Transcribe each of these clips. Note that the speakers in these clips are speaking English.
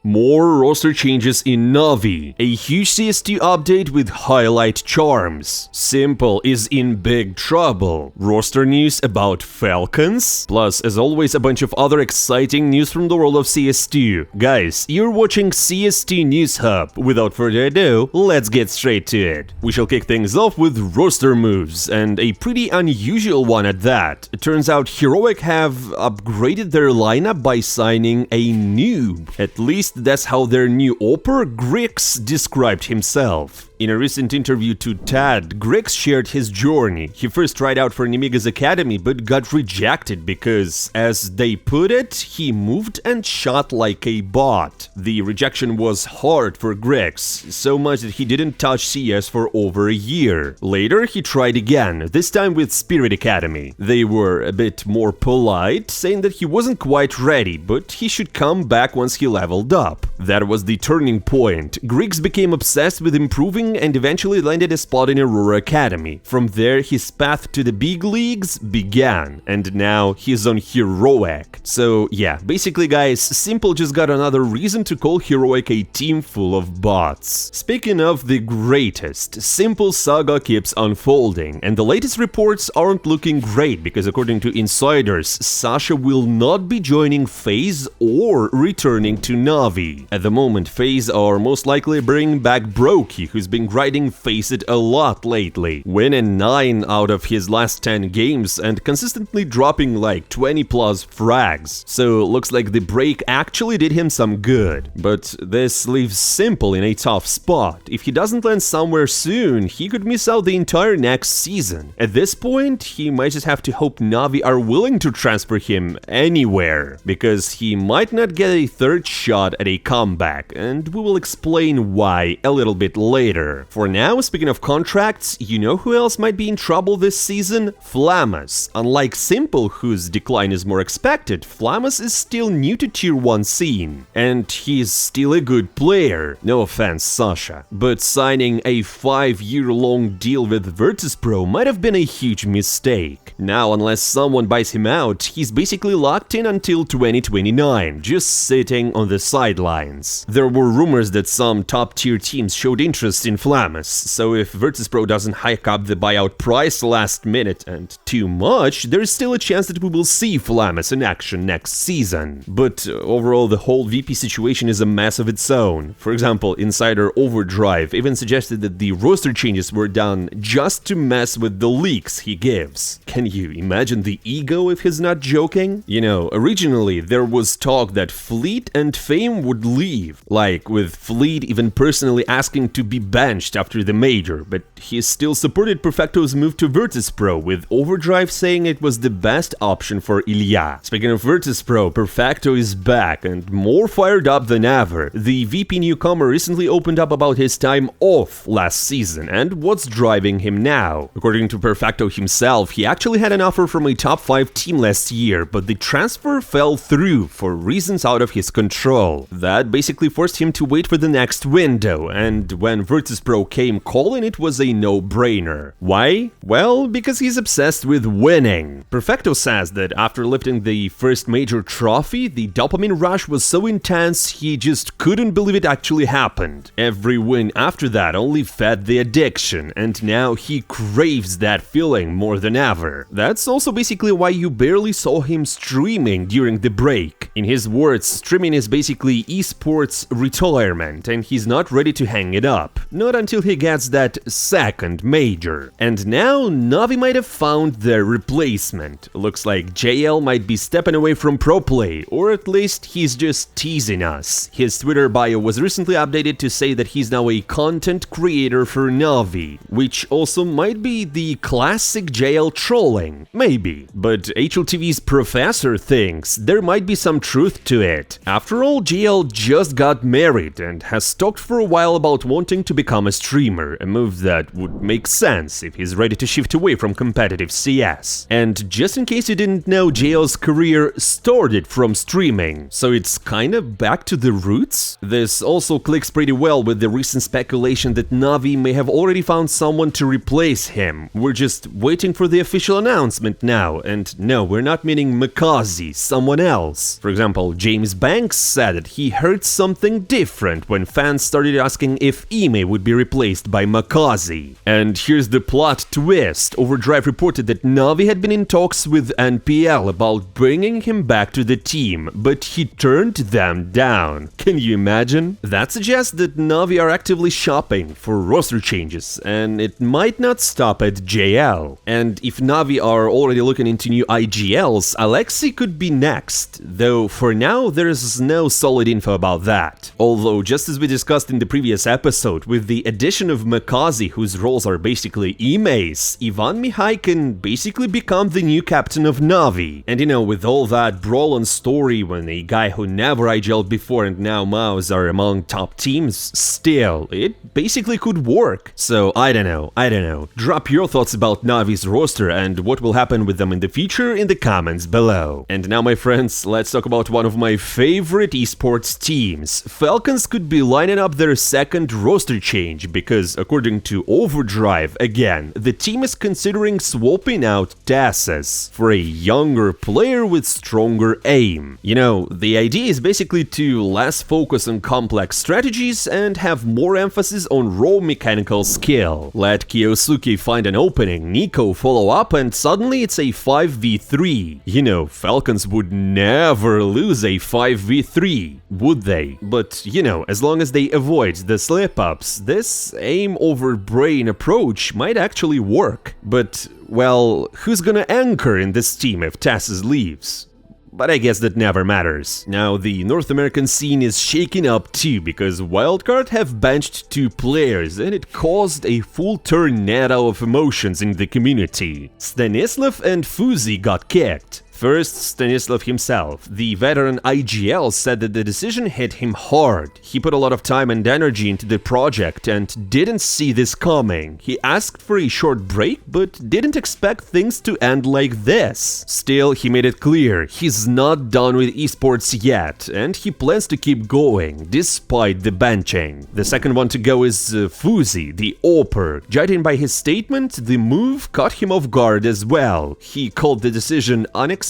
More roster changes in Navi, a huge CS2 update with highlight charms, Simple is in big trouble, roster news about Falcons, plus as always a bunch of other exciting news from the world of CS2. Guys, you're watching CS2 News Hub. Without further ado, let's get straight to it. We shall kick things off with roster moves, and a pretty unusual one at that. It turns out Heroic have upgraded their lineup by signing a Noob. At least that's how their new Opper, Grix, described himself. In a recent interview to TAD, Grix shared his journey. He first tried out for Nemiga's academy but got rejected because, as they put it, he moved and shot like a bot. The rejection was hard for Grix, so much that he didn't touch CS for over a year. Later, he tried again, this time with Spirit Academy. They were a bit more polite, saying that he wasn't quite ready, but he should come back once he leveled up. That was the turning point. Grix became obsessed with improving and eventually landed a spot in Aurora Academy. From there, his path to the big leagues began, and now he's on Heroic. So yeah, basically guys, Simple just got another reason to call Heroic a team full of bots. Speaking of the greatest, Simple saga keeps unfolding, and the latest reports aren't looking great because according to insiders, Sasha will not be joining FaZe or returning to Navi. At the moment, FaZe are most likely bringing back Brokey, who's been grinding FaZe a lot lately, winning 9 out of his last 10 games and consistently dropping like 20 plus frags. So looks like the break actually did him some good. But this leaves Simple in a tough spot. If he doesn't land somewhere soon, he could miss out the entire next season. At this point, he might just have to hope Navi are willing to transfer him anywhere, because he might not get a third shot at a comeback, and we will explain why a little bit later. For now, speaking of contracts, you know who else might be in trouble this season? Flamus. Unlike Simple, whose decline is more expected, Flamus is still new to Tier 1 scene. And he's still a good player. No offense, Sasha. But signing a 5-year-long deal with Virtus.pro might have been a huge mistake. Now, unless someone buys him out, he's basically locked in until 2029, just sitting on the sidelines. There were rumors that some top-tier teams showed interest in Flamus, so if Virtus.pro doesn't hike up the buyout price last minute and too much, there's still a chance that we will see Flamus in action next season. But overall, the whole VP situation is a mess of its own. For example, insider Overdrive even suggested that the roster changes were done just to mess with the leaks he gives. Can you imagine the ego if he's not joking? You know, originally there was talk that Fleet and Fame would leave, like with Fleet even personally asking to be benched after the major, but he still supported Perfecto's move to Virtus.pro, with Overdrive saying it was the best option for Ilya. Speaking of Virtus.pro, Perfecto is back and more fired up than ever. The VP newcomer recently opened up about his time off last season and what's driving him now. According to Perfecto himself, he actually had an offer from a top 5 team last year, but the transfer fell through for reasons out of his control. That basically forced him to wait for the next window, and when Virtus.pro came calling, it was a no-brainer. Why? Well, because he's obsessed with winning. Perfecto says that after lifting the first major trophy, the dopamine rush was so intense he just couldn't believe it actually happened. Every win after that only fed the addiction, and now he craves that feeling more than ever. That's also basically why you barely saw him streaming during the break. In his words, streaming is basically esports retirement, and he's not ready to hang it up. Not until he gets that second major. And now Navi might have found their replacement. Looks like JL might be stepping away from pro play, or at least he's just teasing us. His Twitter bio was recently updated to say that he's now a content creator for Navi, which also might be the classic JL trolling. Maybe. But HLTV's professor thinks there might be some truth to it. After all, JL just got married and has talked for a while about wanting to become a streamer, a move that would make sense if he's ready to shift away from competitive CS. And just in case you didn't know, JL's career started from streaming, so it's kinda back to the roots? This also clicks pretty well with the recent speculation that Navi may have already found someone to replace him. We're just waiting for the official announcement now, and no, we're not meaning Makazi, someone else. For example, James Banks said that he heard heard something different when fans started asking if Ime would be replaced by Makazi. And here's the plot twist. Overdrive reported that Navi had been in talks with NPL about bringing him back to the team, but he turned them down. Can you imagine? That suggests that Navi are actively shopping for roster changes, and it might not stop at JL. And if Navi are already looking into new IGLs, Alexi could be next, though for now there's no solid info about that. Although, just as we discussed in the previous episode, with the addition of Makazi, whose roles are basically Ime's, Ivan Mihai can basically become the new captain of Navi. And you know, with all that brawl and story, when a guy who never IGL'd before and now MUS are among top teams, still, it basically could work. So I don't know. Drop your thoughts about Navi's roster and what will happen with them in the future in the comments below. And now, my friends, let's talk about one of my favorite esports teams. Falcons could be lining up their second roster change because, according to Overdrive, again, the team is considering swapping out TeSeS for a younger player with stronger aim. You know, the idea is basically to less focus on complex strategies and have more emphasis on raw mechanical skill. Let Kyousuke find an opening, Nico follow up, and suddenly it's a 5v3. You know, Falcons would never lose a 5v3, would they? But, you know, as long as they avoid the slip-ups, this aim over brain approach might actually work. But, well, who's gonna anchor in this team if TeSeS leaves? But I guess that never matters. Now, the North American scene is shaking up too, because Wildcard have benched 2 players, and it caused a full tornado of emotions in the community. Stanislav and Fuzi got kicked. First, Stanislav himself. The veteran IGL said that the decision hit him hard. He put a lot of time and energy into the project and didn't see this coming. He asked for a short break, but didn't expect things to end like this. Still, he made it clear he's not done with esports yet, and he plans to keep going, despite the benching. The second one to go is Fuzi, the Opper. Judging by his statement, the move caught him off guard as well. He called the decision unexpected,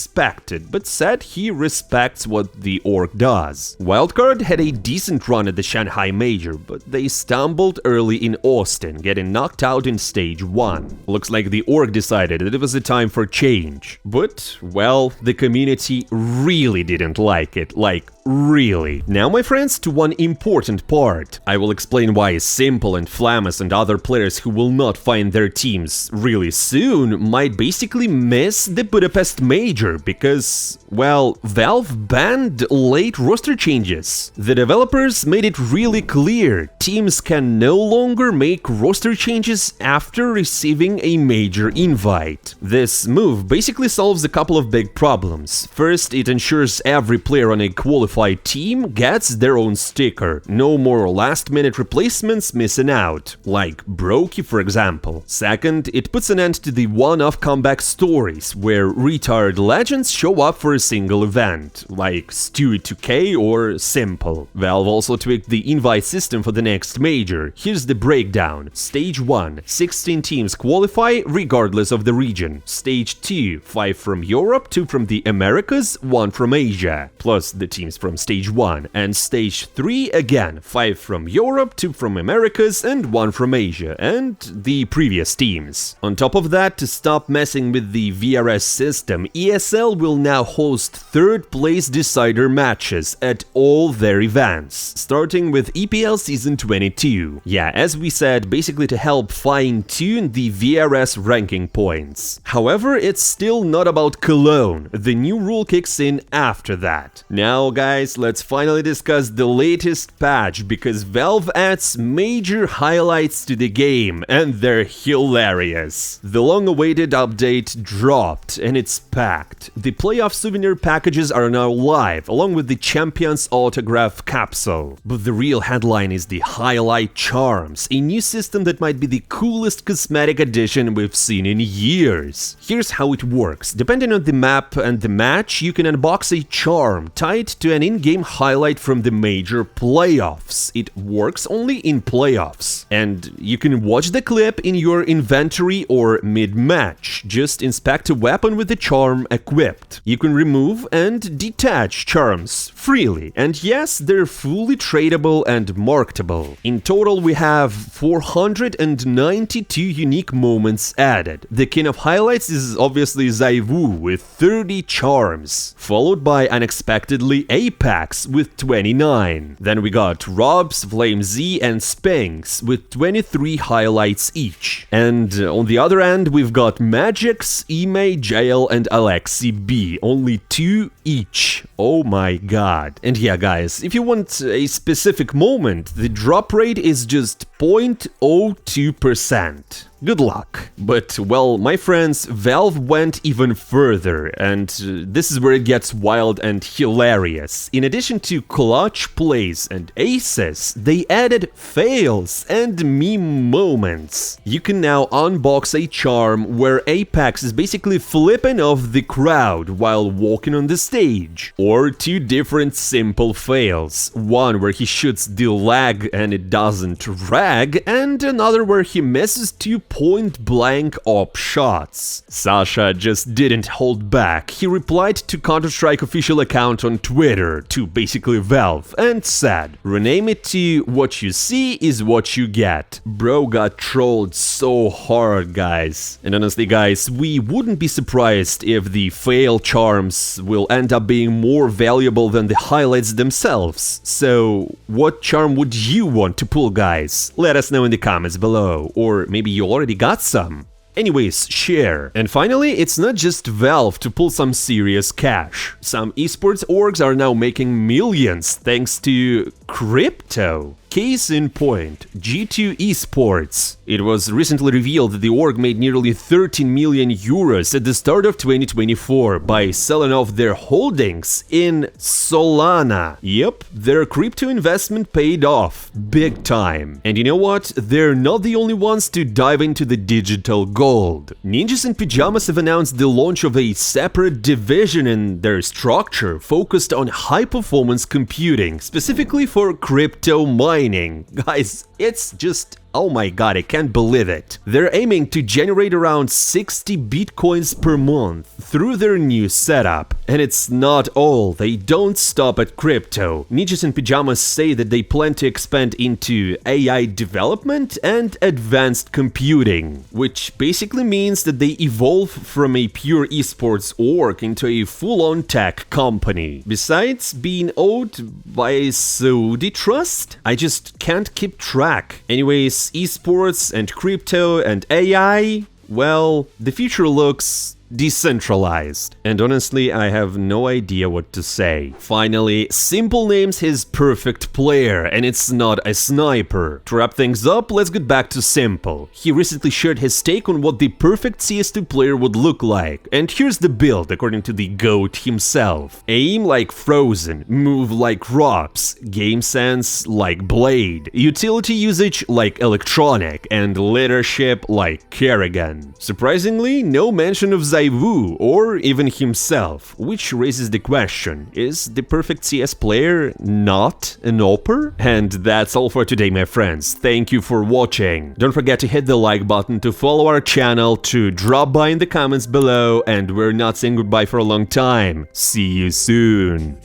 but said he respects what the org does. Wildcard had a decent run at the Shanghai Major, but they stumbled early in Austin, getting knocked out in stage 1. Looks like the org decided that it was a time for change. But, well, the community really didn't like it, like really. Now, my friends, to one important part. I will explain why Simple and Flamus and other players who will not find their teams really soon might basically miss the Budapest Major because, well, Valve banned late roster changes. The developers made it really clear teams can no longer make roster changes after receiving a major invite. This move basically solves a couple of big problems. First, it ensures every player on a qualified team gets their own sticker. No more last-minute replacements missing out, like Brokey, for example. Second, it puts an end to the one-off comeback stories, where retired legends show up for a single event, like Stewie 2K or Simple. Valve also tweaked the invite system for the next major. Here's the breakdown. Stage 1, 16 teams qualify regardless of the region. Stage 2, 5 from Europe, 2 from the Americas, 1 from Asia, plus the teams from Stage 1, and Stage 3 again, 5 from Europe, 2 from Americas, and 1 from Asia, and the previous teams. On top of that, to stop messing with the VRS system, ESL will now host third-place decider matches at all their events, starting with EPL Season 22. Yeah, as we said, basically to help fine-tune the VRS ranking points. However, it's still not about Cologne. The new rule kicks in after that. Now, guys, let's finally discuss the latest patch, because Valve adds major highlights to the game, and they're hilarious. The long-awaited update dropped, and it's packed. The playoff souvenir packages are now live, along with the Champions Autograph capsule. But the real headline is the Highlight Charms, a new system that might be the coolest cosmetic addition we've seen in years. Here's how it works. Depending on the map and the match, you can unbox a charm tied to an in-game highlight from the major playoffs. It works only in playoffs. And you can watch the clip in your inventory or mid-match. Just inspect a weapon with the charm equipped. You can remove and detach charms freely. And yes, they're fully tradable and marketable. In total, we have 492 unique moments added. The king of highlights is obviously Zaiwu with 30 charms, followed by unexpectedly Apex with 29. Then we got Robs, FlameZ, and Spinks with 23 highlights each. And on the other end, we've got Magix, Ime, Jail, and Alexi B, only 2 each. Oh my god. And yeah, guys, if you want a specific moment, the drop rate is just 0.02%. Good luck. But, well, my friends, Valve went even further, and this is where it gets wild and hilarious. In addition to clutch plays and aces, they added fails and meme moments. You can now unbox a charm where Apex is basically flipping off the crowd while walking on the stage. Or 2 different simple fails. One where he shoots the lag and it doesn't rag, and another where he misses 2 point-blank op shots. Sasha just didn't hold back. He replied to Counter-Strike official account on Twitter, to basically Valve, and said, "Rename it to what you see is what you get." Bro got trolled so hard, guys. And honestly, guys, we wouldn't be surprised if the fail charms will end up being more valuable than the highlights themselves. So, what charm would you want to pull, guys? Let us know in the comments below. Or maybe you already got some. Anyways, share. And finally, it's not just Valve to pull some serious cash. Some esports orgs are now making millions thanks to crypto. Case in point, G2 Esports. It was recently revealed that the org made nearly 13 million euros at the start of 2024 by selling off their holdings in Solana. Yep, their crypto investment paid off, big time. And you know what? They're not the only ones to dive into the digital gold. Ninjas in Pyjamas have announced the launch of a separate division in their structure focused on high-performance computing, specifically for crypto mining. Guys, it's just... oh my god, I can't believe it. They're aiming to generate around 60 bitcoins per month through their new setup. And it's not all, they don't stop at crypto. Ninjas in Pyjamas say that they plan to expand into AI development and advanced computing, which basically means that they evolve from a pure esports org into a full-on tech company. Besides being owned by a Saudi trust, I just can't keep track. Anyways, esports and crypto and AI, well, the future looks decentralized. And honestly, I have no idea what to say. Finally, Simple names his perfect player, and it's not a sniper. To wrap things up, let's get back to Simple. He recently shared his take on what the perfect CS2 player would look like, and here's the build according to the GOAT himself. Aim like Frozen, move like Robs, game sense like Blade, utility usage like Electronic, and leadership like Kerrigan. Surprisingly, no mention of Zaiwu or even himself, which raises the question, is the perfect CS player not an OPER? And that's all for today, my friends. Thank you for watching. Don't forget to hit the like button, to follow our channel, to drop by in the comments below, and we're not saying goodbye for a long time. See you soon.